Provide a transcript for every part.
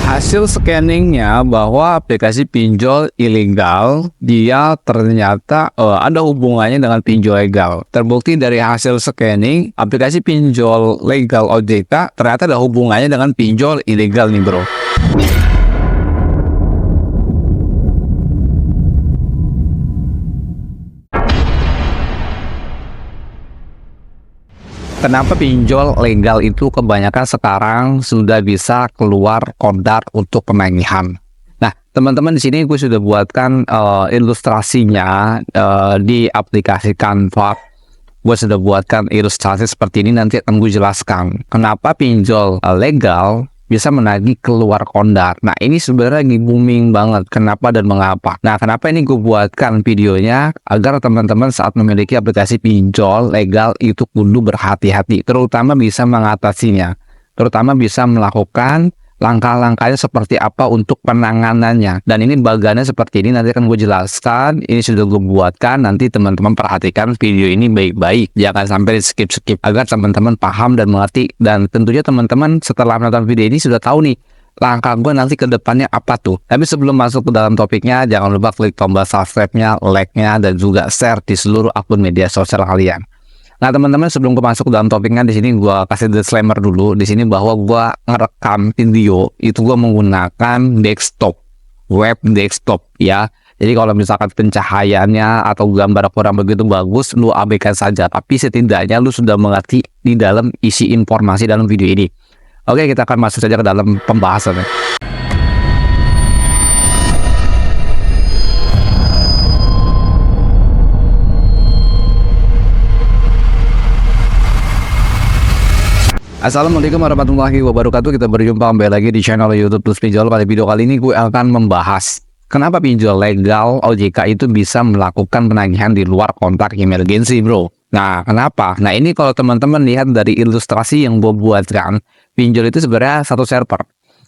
Hasil scanningnya bahwa aplikasi pinjol ilegal dia ternyata ada hubungannya dengan pinjol legal. Terbukti dari hasil scanning aplikasi pinjol legal OJK ternyata ada hubungannya dengan pinjol ilegal nih bro. Kenapa pinjol legal itu kebanyakan sekarang sudah bisa keluar kodar untuk penagihan? Nah, teman-teman di sini gue sudah buatkan ilustrasinya di aplikasi Canva. Gue sudah buatkan ilustrasi seperti ini, nanti akan gue jelaskan kenapa pinjol legal bisa menagih keluar kodar. Nah, ini sebenarnya lagi booming banget. Kenapa dan mengapa? Nah, kenapa ini gue buatkan videonya agar teman-teman saat memiliki aplikasi pinjol legal itu kudu berhati-hati, terutama bisa mengatasinya, terutama bisa melakukan langkah-langkahnya seperti apa untuk penanganannya. Dan ini bagannya seperti ini, nanti akan gue jelaskan. Ini sudah gue buatkan, nanti teman-teman perhatikan video ini baik-baik, jangan sampai di skip-skip agar teman-teman paham dan mengerti. Dan tentunya teman-teman setelah menonton video ini sudah tahu nih langkah gue nanti ke depannya apa tuh. Tapi sebelum masuk ke dalam topiknya, jangan lupa klik tombol subscribe-nya, like-nya, dan juga share di seluruh akun media sosial kalian. Nah teman-teman, sebelum gue masuk ke dalam topiknya, di sini gue kasih disclaimer dulu di sini bahwa gue ngerekam video itu gue menggunakan desktop, web desktop ya. Jadi kalau misalkan pencahayaannya atau gambar kurang begitu bagus, lu abaikan saja. Tapi setidaknya lu sudah mengerti di dalam isi informasi dalam video ini. Oke, kita akan masuk saja ke dalam pembahasannya. Assalamualaikum warahmatullahi wabarakatuh. Kita berjumpa kembali lagi di channel YouTube Plus Pinjol. Pada video kali ini gue akan membahas kenapa pinjol legal OJK itu bisa melakukan penagihan di luar kontrak emergensi bro. Nah kenapa? Nah ini kalau teman-teman lihat dari ilustrasi yang gue buatkan, pinjol itu sebenarnya satu server.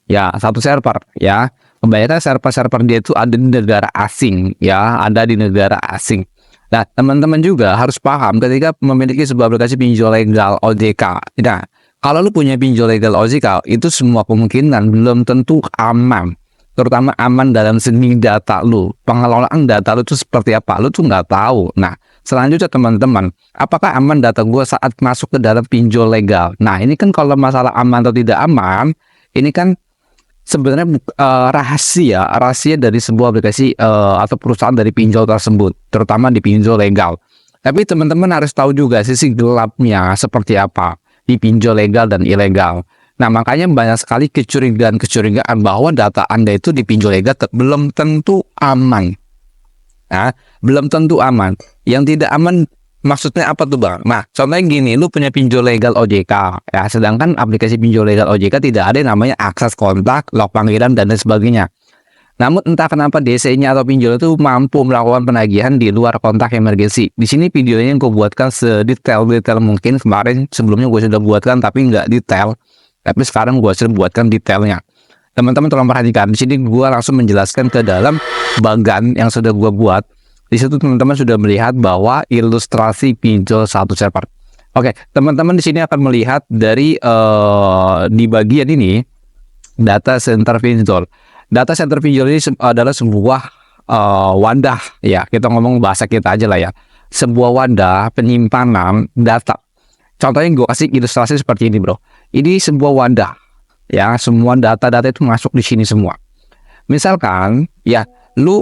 Ya, satu server ya. Kebanyakan server-server dia itu ada di negara asing ya, ada di negara asing. Nah teman-teman juga harus paham ketika memiliki sebuah aplikasi pinjol legal OJK. Nah, kalau lu punya pinjol legal OJK, itu semua kemungkinan belum tentu aman. Terutama aman dalam segi data lu. Pengelolaan data lu itu seperti apa? Lu tuh nggak tahu. Nah, selanjutnya teman-teman, apakah aman data gua saat masuk ke dalam pinjol legal? Nah, ini kan kalau masalah aman atau tidak aman, ini kan sebenarnya rahasia dari sebuah aplikasi atau perusahaan dari pinjol tersebut, terutama di pinjol legal. Tapi teman-teman harus tahu juga sisi gelapnya seperti apa di pinjol legal dan ilegal. Nah makanya banyak sekali kecurigaan bahwa data Anda itu di pinjol legal belum tentu aman. Nah, belum tentu aman. Yang tidak aman maksudnya apa tuh bang? Nah contohnya gini, lu punya pinjol legal OJK ya, sedangkan aplikasi pinjol legal OJK tidak ada yang namanya akses kontak, log panggilan dan lain sebagainya. Namun entah kenapa DC-nya atau pinjol itu mampu melakukan penagihan di luar kontak emergensi. Di sini videonya yang gue buatkan sedetail-detail mungkin. Kemarin sebelumnya gue sudah buatkan tapi nggak detail. Tapi sekarang gue sudah buatkan detailnya. Teman-teman tolong perhatikan. Di sini gue langsung menjelaskan ke dalam bagan yang sudah gue buat. Di situ teman-teman sudah melihat bahwa ilustrasi pinjol satu server. Oke, teman-teman di sini akan melihat dari di bagian ini data center pinjol. Data center pinjol ini adalah sebuah wadah ya, kita ngomong bahasa kita aja lah ya, sebuah wadah penyimpanan data. Contohnya gue kasih ilustrasi seperti ini bro. Ini sebuah wadah ya, semua data-data itu masuk di sini semua. Misalkan ya, lu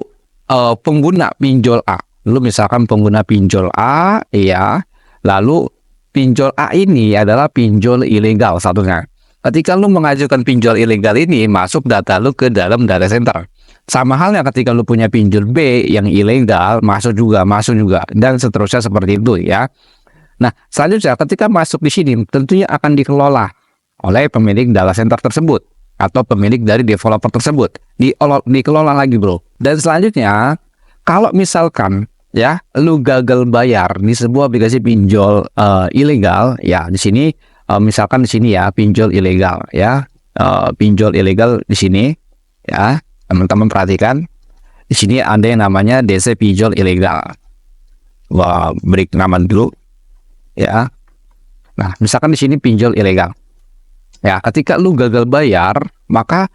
pengguna pinjol A, lu misalkan pengguna pinjol A ya, lalu pinjol A ini adalah pinjol ilegal satunya. Ketika lu mengajukan pinjol ilegal ini, masuk data lu ke dalam data center. Sama halnya ketika lu punya pinjol B yang ilegal, masuk juga, dan seterusnya seperti itu ya. Nah, selanjutnya ketika masuk di sini, tentunya akan dikelola oleh pemilik data center tersebut atau pemilik dari developer tersebut. Dikelola lagi bro. Dan selanjutnya, kalau misalkan ya, lu gagal bayar di sebuah aplikasi pinjol ilegal, ya di sini. Misalkan di sini ya, pinjol ilegal ya, pinjol ilegal di sini ya, teman-teman perhatikan di sini ada yang namanya DC pinjol ilegal. Wah, beri nama dulu ya. Nah, misalkan di sini pinjol ilegal ya, ketika lu gagal bayar, maka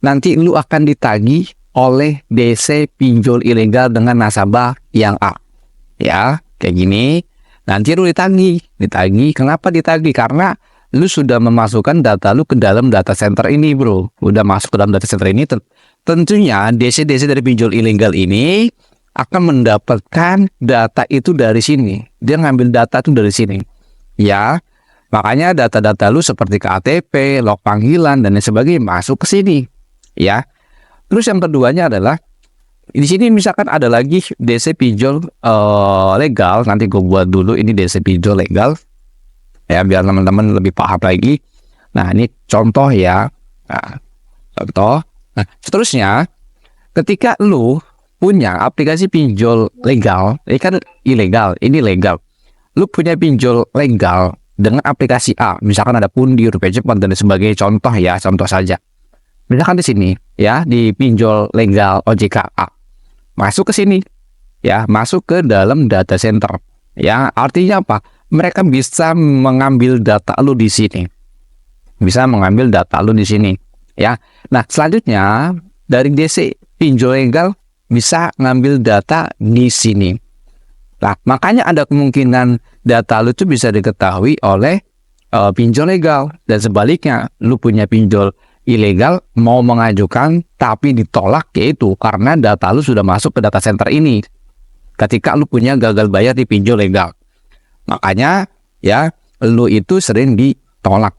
nanti lu akan ditagih oleh DC pinjol ilegal dengan nasabah yang A. Ya, kayak gini. Nanti lu ditagih. Kenapa ditagih? Karena lu sudah memasukkan data lu ke dalam data center ini, bro. Udah masuk ke dalam data center ini. Tentunya DC dari pinjol ilegal ini akan mendapatkan data itu dari sini. Dia ngambil data itu dari sini. Ya, makanya data-data lu seperti KTP, log panggilan, dan lain sebagainya masuk ke sini. Ya. Terus yang keduanya adalah di sini misalkan ada lagi DC pinjol legal. Nanti gue buat dulu ini DC pinjol legal. Ya, biar teman-teman lebih paham lagi. Nah, ini contoh ya. Nah, contoh. Nah, seterusnya, ketika lu punya aplikasi pinjol legal, ini kan ilegal, ini legal. Lu punya pinjol legal dengan aplikasi A, misalkan ada Pundi, Rupiah Cepat, dan sebagainya. Contoh ya, contoh saja. Misalkan di sini, ya, di pinjol legal OJK A. Masuk ke sini, ya, masuk ke dalam data center. Ya, artinya apa? Mereka bisa mengambil data lu di sini. Bisa mengambil data lu di sini, ya. Nah, selanjutnya dari DC pinjol legal bisa ngambil data di sini. Nah, makanya ada kemungkinan data lu itu bisa diketahui oleh pinjol legal, dan sebaliknya lu punya pinjol ilegal mau mengajukan tapi ditolak, yaitu karena data lu sudah masuk ke data center ini. Ketika lu punya gagal bayar di pinjol legal. Makanya ya lu itu sering ditolak.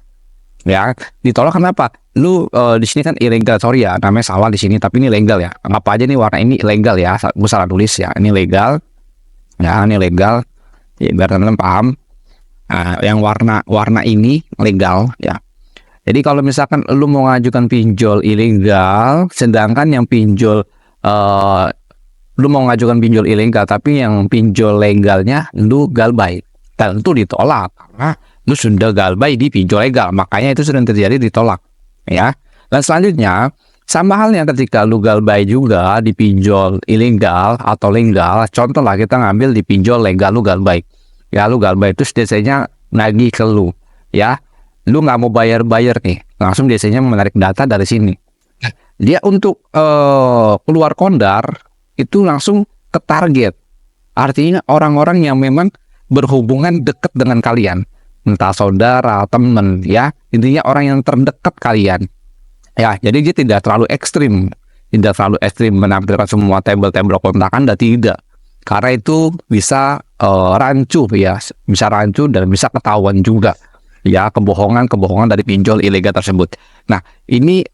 Ya, ditolak kenapa? Lu di sini kan ilegal, sorry ya, namanya salah di sini, tapi ini legal ya. Anggap aja nih warna ini legal ya. Gue salah tulis ya. Ini legal. Ya, ini legal. Ya, biar teman-teman paham. Nah, yang warna ini legal ya. Jadi kalau misalkan lu mau ngajukan pinjol ilegal, sedangkan yang pinjol lu mau ngajukan pinjol ilegal tapi yang pinjol legalnya lu galbay, tentu ditolak karena lu sudah galbay di pinjol legal, makanya itu sering terjadi ditolak, ya. Dan selanjutnya sama halnya ketika lu galbay juga di pinjol ilegal atau legal. Contoh lah, kita ngambil di pinjol legal, lu galbay, ya, lu galbay terus biasanya nagih ke lu, ya, lu nggak mau bayar nih, langsung biasanya menarik data dari sini. Dia untuk keluar kondar itu langsung ke target. Artinya orang-orang yang memang berhubungan dekat dengan kalian, entah saudara, teman, ya, intinya orang yang terdekat kalian. Ya, jadi dia tidak terlalu ekstrim menampilkan semua tabel-tabel kontak Anda, tidak. Karena itu bisa rancu, ya, bisa rancu dan bisa ketahuan juga, ya, kebohongan dari pinjol ilegal tersebut. Nah, ini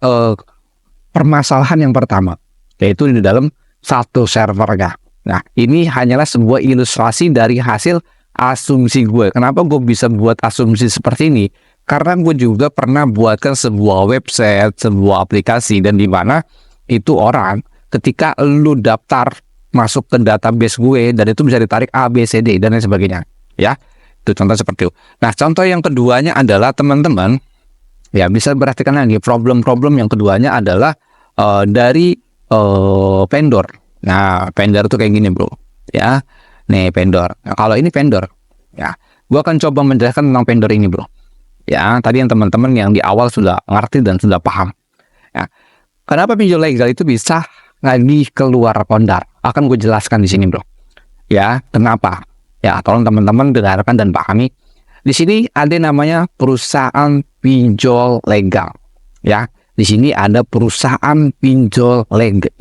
permasalahan yang pertama, yaitu di dalam satu servernya. Nah, ini hanyalah sebuah ilustrasi dari hasil asumsi gue. Kenapa gue bisa buat asumsi seperti ini? Karena gue juga pernah buatkan sebuah website, sebuah aplikasi, dan di mana itu orang ketika lu daftar masuk ke database gue, dan itu bisa ditarik A, B, C, D, dan lain sebagainya. Ya, itu contoh seperti itu. Nah, contoh yang keduanya adalah teman-teman, ya, bisa perhatikan lagi problem-problem yang keduanya adalah dari vendor. Nah, vendor itu kayak gini, bro. Ya, nih vendor. Nah, kalau ini vendor, ya, gue akan coba menjelaskan tentang vendor ini, bro. Ya, tadi yang teman-teman yang di awal sudah ngerti dan sudah paham. Ya, kenapa pinjol legal itu bisa lagi keluar kondar? Akan gue jelaskan di sini, bro. Ya, kenapa? Ya, tolong teman-teman dengarkan dan pahami. Di sini ada namanya perusahaan pinjol legal. Ya, di sini ada perusahaan pinjol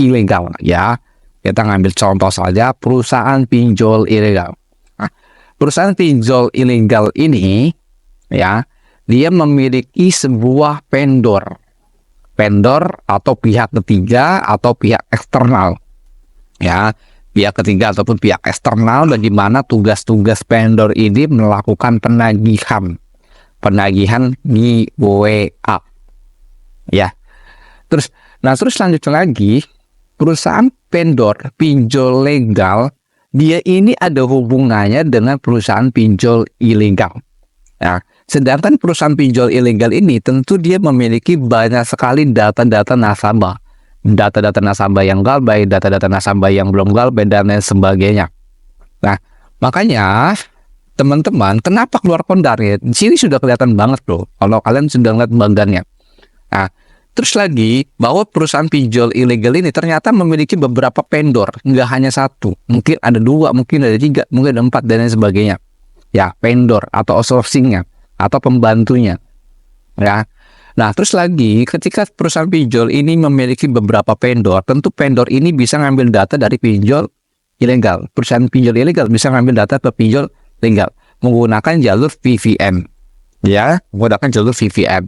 ilegal. Ya, kita ngambil contoh saja perusahaan pinjol ilegal. Nah, perusahaan pinjol ilegal ini, ya, dia memiliki sebuah vendor atau pihak ketiga atau pihak eksternal, ya, pihak ketiga ataupun pihak eksternal, dan di mana tugas-tugas vendor ini melakukan penagihan di WA, ya. Terus lanjut lagi, perusahaan vendor pinjol legal, dia ini ada hubungannya dengan perusahaan pinjol ilegal. Ya, sedangkan perusahaan pinjol ilegal ini tentu dia memiliki banyak sekali data-data nasabah. Data-data nasabah yang galbay, data-data nasabah yang belum galbay, dan lain sebagainya. Nah, makanya teman-teman, kenapa keluar kondarnya? Di sini sudah kelihatan banget, bro. Kalau kalian sudah lihat bagannya. Nah, Terus lagi, bahwa perusahaan pinjol ilegal ini ternyata memiliki beberapa vendor, nggak hanya satu, mungkin ada dua, mungkin ada tiga, mungkin ada empat, dan lain sebagainya. Ya, vendor atau outsourcingnya, atau pembantunya. Ya, nah terus lagi, ketika perusahaan pinjol ini memiliki beberapa vendor, tentu vendor ini bisa ngambil data dari pinjol ilegal. Perusahaan pinjol ilegal bisa ngambil data ke pinjol legal menggunakan jalur VPN. Ya, menggunakan jalur VPN.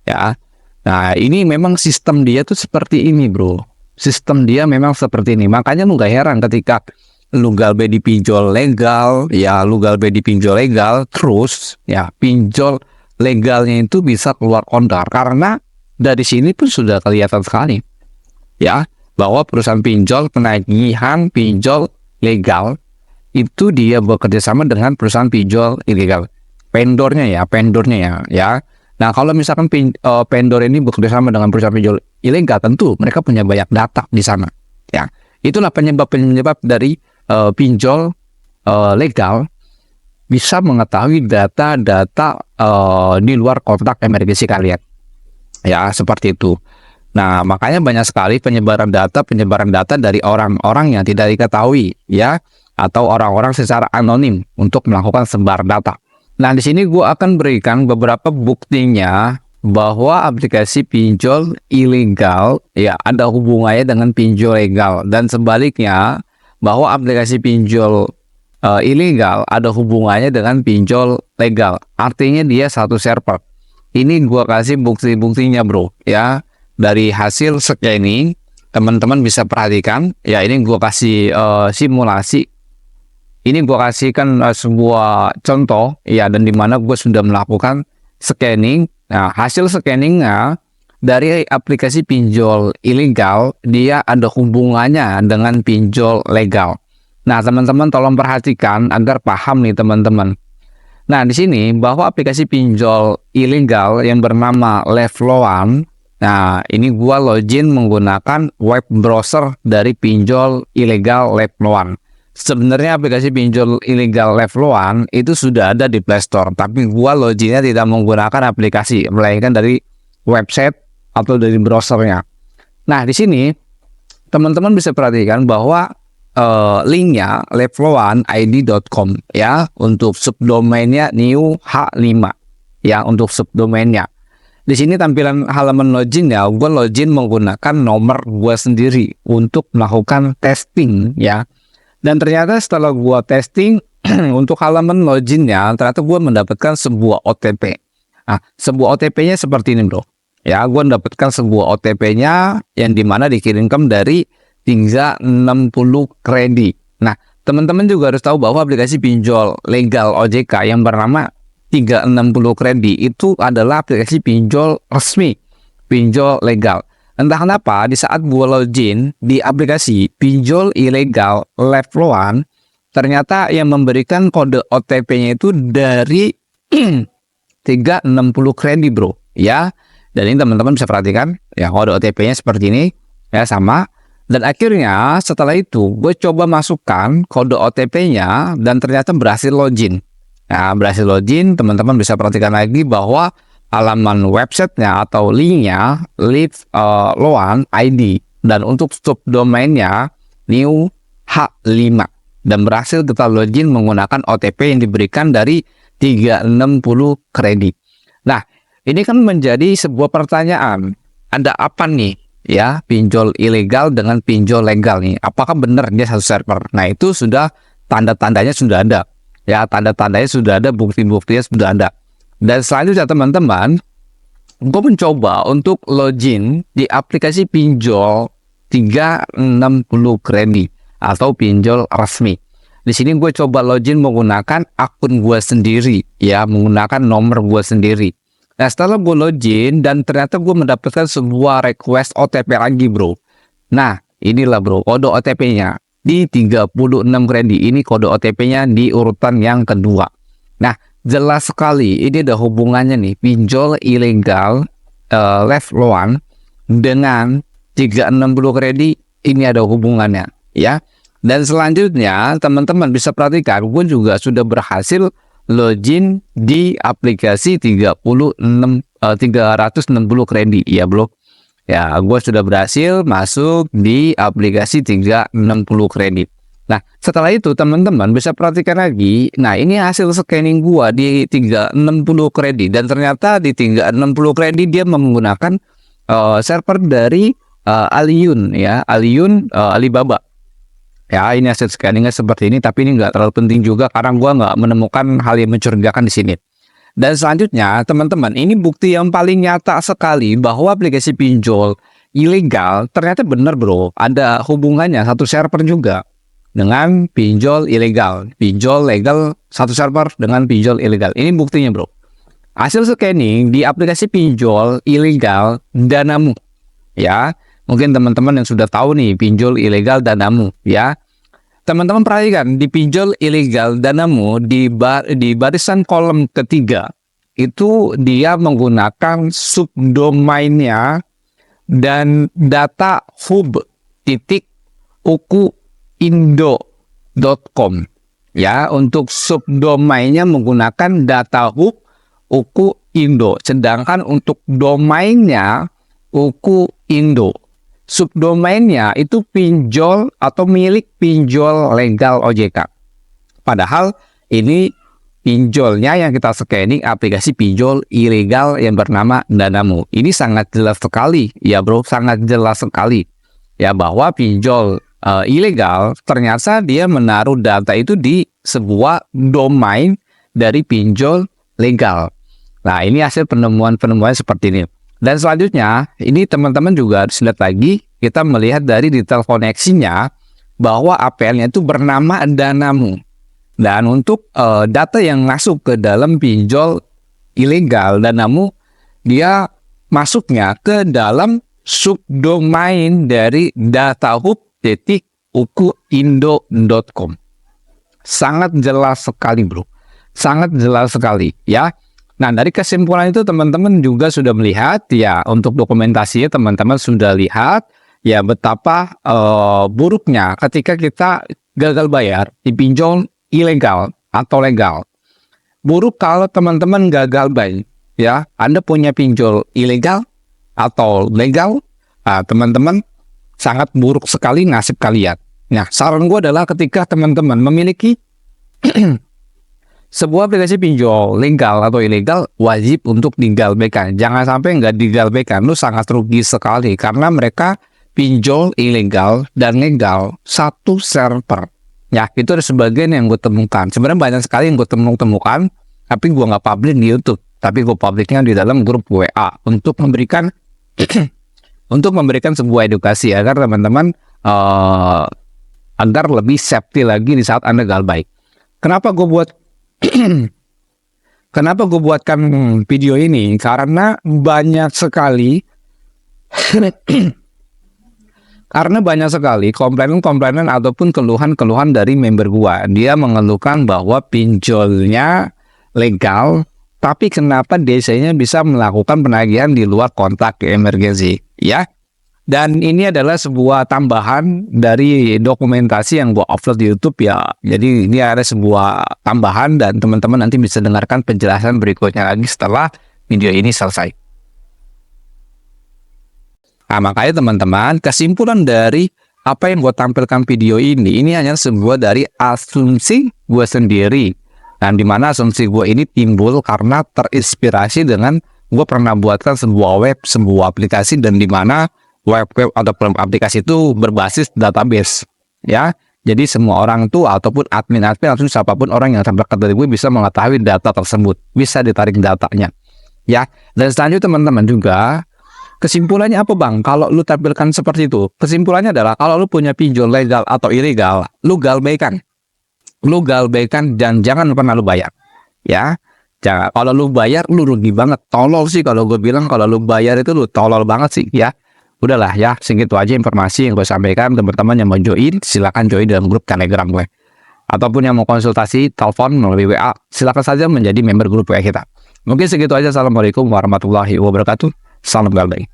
Ya. Nah, ini memang sistem dia tuh seperti ini, bro. Sistem dia memang seperti ini. Makanya lu gak heran ketika lu galbe di pinjol legal, ya lu galbe di pinjol legal, terus ya pinjol legalnya itu bisa keluar kontar. Karena dari sini pun sudah kelihatan sekali, ya, bahwa perusahaan pinjol penagihan pinjol legal itu dia bekerja sama dengan perusahaan pinjol ilegal. Vendornya ya. Nah, kalau misalkan vendor ini bekerja sama dengan perusahaan pinjol ilegal, tentu mereka punya banyak data di sana. Ya, itulah penyebab dari pinjol legal bisa mengetahui data-data di luar kontak emergensi kalian. Ya, seperti itu. Nah, makanya banyak sekali penyebaran data dari orang-orang yang tidak diketahui, ya, atau orang-orang secara anonim untuk melakukan sebar data. Nah, di sini gue akan berikan beberapa buktinya bahwa aplikasi pinjol ilegal ya ada hubungannya dengan pinjol legal, dan sebaliknya bahwa aplikasi pinjol ilegal ada hubungannya dengan pinjol legal. Artinya dia satu server. Ini gue kasih bukti-buktinya, bro, ya. Dari hasil scanning, teman-teman bisa perhatikan. Ya, ini gue kasih simulasi. Ini gue kasihkan sebuah contoh, ya, dan dimana gue sudah melakukan scanning. Nah, hasil scanningnya dari aplikasi pinjol ilegal, dia ada hubungannya dengan pinjol legal. Nah, teman-teman tolong perhatikan agar paham nih, teman-teman. Nah, di sini bahwa aplikasi pinjol ilegal yang bernama Levloan, nah, ini gua login menggunakan web browser dari pinjol ilegal Levloan. Sebenarnya aplikasi pinjol ilegal Levloan itu sudah ada di Play Store, tapi gua loginnya tidak menggunakan aplikasi, melainkan dari website atau dari browsernya. Nah, di sini teman-teman bisa perhatikan bahwa linknya levloanid.com, ya, untuk subdomainnya new h5, ya, untuk subdomainnya. Di sini tampilan halaman login, ya, gue login menggunakan nomor gue sendiri untuk melakukan testing, ya. Dan ternyata setelah gue testing untuk halaman loginnya, ternyata gue mendapatkan sebuah OTP. Nah, sebuah OTP-nya seperti ini, bro. Ya, gue mendapatkan sebuah OTP-nya yang dimana dikirimkan dari 360 kredit. Nah, teman-teman juga harus tahu bahwa aplikasi pinjol legal OJK yang bernama 360 kredit itu adalah aplikasi pinjol resmi, pinjol legal. Entah kenapa di saat gue login di aplikasi pinjol ilegal Levloan, ternyata yang memberikan kode OTP-nya itu dari 360 kredit, bro, ya. Dan ini teman-teman bisa perhatikan, ya, kode OTP-nya seperti ini, ya, sama. Dan akhirnya setelah itu gue coba masukkan kode OTP-nya dan ternyata berhasil login. Nah, berhasil login, teman-teman bisa perhatikan lagi bahwa halaman websitenya atau linknya Levloan ID, dan untuk subdomainnya new h5, dan berhasil kita login menggunakan OTP yang diberikan dari 360 kredit. Nah, ini kan menjadi sebuah pertanyaan, ada apa nih, ya, pinjol ilegal dengan pinjol legal nih, apakah benar dia satu server? Nah, itu sudah tanda-tandanya sudah ada, ya, tanda-tandanya sudah ada, bukti-buktinya sudah ada. Dan selanjutnya, teman-teman, gue mencoba untuk login di aplikasi pinjol 360 kredit atau pinjol resmi. Di sini gue coba login menggunakan akun gue sendiri, ya, menggunakan nomor gue sendiri. Nah, setelah gue login dan ternyata gue mendapatkan sebuah request OTP lagi, bro. Nah, inilah, bro, kode OTP-nya di 36 kredit. Ini kode OTP-nya di urutan yang kedua. Nah, jelas sekali ini ada hubungannya nih, pinjol ilegal Levloan dengan 360 kredit, ini ada hubungannya, ya. Dan selanjutnya teman-teman bisa perhatikan, gue juga sudah berhasil login di aplikasi 360 kredit, ya, bro. Ya, gue sudah berhasil masuk di aplikasi 360 kredit. Nah, setelah itu teman-teman bisa perhatikan lagi. Nah, ini hasil scanning gua di 360 kredit, dan ternyata di 360 kredit dia menggunakan server dari Aliyun, ya, Aliyun Alibaba. Ya, ini hasil scanningnya seperti ini, tapi ini nggak terlalu penting juga karena gua nggak menemukan hal yang mencurigakan di sini. Dan selanjutnya, teman-teman, ini bukti yang paling nyata sekali bahwa aplikasi pinjol ilegal ternyata benar, bro. Ada hubungannya satu server juga dengan pinjol ilegal. Pinjol legal satu server dengan pinjol ilegal. Ini buktinya, bro. Hasil scanning di aplikasi pinjol ilegal Danamu. Ya, mungkin teman-teman yang sudah tahu nih pinjol ilegal Danamu, ya. Teman-teman perhatikan di pinjol ilegal Danamu di barisan kolom ketiga itu dia menggunakan subdomainnya dan data hub .uku.indo.com, ya. Untuk subdomainnya menggunakan data hub .uku.indo, sedangkan untuk domainnya .uku.indo. Subdomainnya itu pinjol atau milik pinjol legal OJK. Padahal ini pinjolnya yang kita scanning aplikasi pinjol ilegal yang bernama Danamu. Ini sangat jelas sekali, ya bro, sangat jelas sekali. Ya, bahwa pinjol ilegal ternyata dia menaruh data itu di sebuah domain dari pinjol legal. Nah, ini hasil penemuan-penemuan seperti ini. Dan selanjutnya, ini teman-teman juga harus lihat lagi, kita melihat dari detail koneksinya, bahwa APL-nya itu bernama Danamu. Dan untuk data yang masuk ke dalam pinjol ilegal Danamu, dia masuknya ke dalam subdomain dari datahub.uku.indo.com. Sangat jelas sekali, bro. Sangat jelas sekali, ya. Nah, dari kesimpulan itu teman-teman juga sudah melihat, ya, untuk dokumentasinya teman-teman sudah lihat, ya, betapa buruknya ketika kita gagal bayar di pinjol ilegal atau legal. Buruk kalau teman-teman gagal bayar, ya. Anda punya pinjol ilegal atau legal, teman-teman, sangat buruk sekali nasib kalian. Nah, saran gue adalah ketika teman-teman memiliki sebuah aplikasi pinjol legal atau ilegal, wajib untuk digalbaikan. Jangan sampai nggak digalbaikan, lu sangat rugi sekali karena mereka pinjol ilegal dan legal satu server. Ya, itu ada sebagian yang gue temukan. Sebenarnya banyak sekali yang gue temukan, tapi gue nggak publish di YouTube. Tapi gue publiknya di dalam grup WA untuk memberikan untuk memberikan sebuah edukasi agar teman-teman agar lebih safety lagi di saat Anda galbait. Kenapa gue buatkan video ini? Karena banyak sekali komplainan ataupun keluhan-keluhan dari member gua. Dia mengeluhkan bahwa pinjolnya legal, tapi kenapa DC-nya bisa melakukan penagihan di luar kontak emergency, ya. Dan ini adalah sebuah tambahan dari dokumentasi yang gua upload di YouTube, ya. Jadi ini ada sebuah tambahan dan teman-teman nanti bisa dengarkan penjelasan berikutnya lagi setelah video ini selesai. Nah, makanya teman-teman, kesimpulan dari apa yang gue tampilkan video ini hanya sebuah dari asumsi gue sendiri. Dan dimana asumsi gue ini timbul karena terinspirasi dengan gue pernah buatkan sebuah web, sebuah aplikasi, dan dimana web atau aplikasi itu berbasis database, ya. Jadi semua orang tuh ataupun admin-admin atau siapapun orang yang terdekat dari gue bisa mengetahui data tersebut, bisa ditarik datanya, ya. Dan selanjutnya teman-teman juga, kesimpulannya apa bang? Kalau lu tampilkan seperti itu, kesimpulannya adalah kalau lu punya pinjol legal atau ilegal, lu galbaikan dan jangan pernah lu bayar, ya. Jangan, kalau lu bayar lu rugi banget, tolol sih kalau gue bilang. Kalau lu bayar itu lu tolol banget sih, ya. Udahlah ya, segitu aja informasi yang gue sampaikan. Teman-teman yang mau join, silakan join dalam grup Telegram gue. Ataupun yang mau konsultasi, telepon melalui WA, silakan saja menjadi member grup WA kita. Mungkin segitu aja. Assalamualaikum warahmatullahi wabarakatuh. Salam galbait.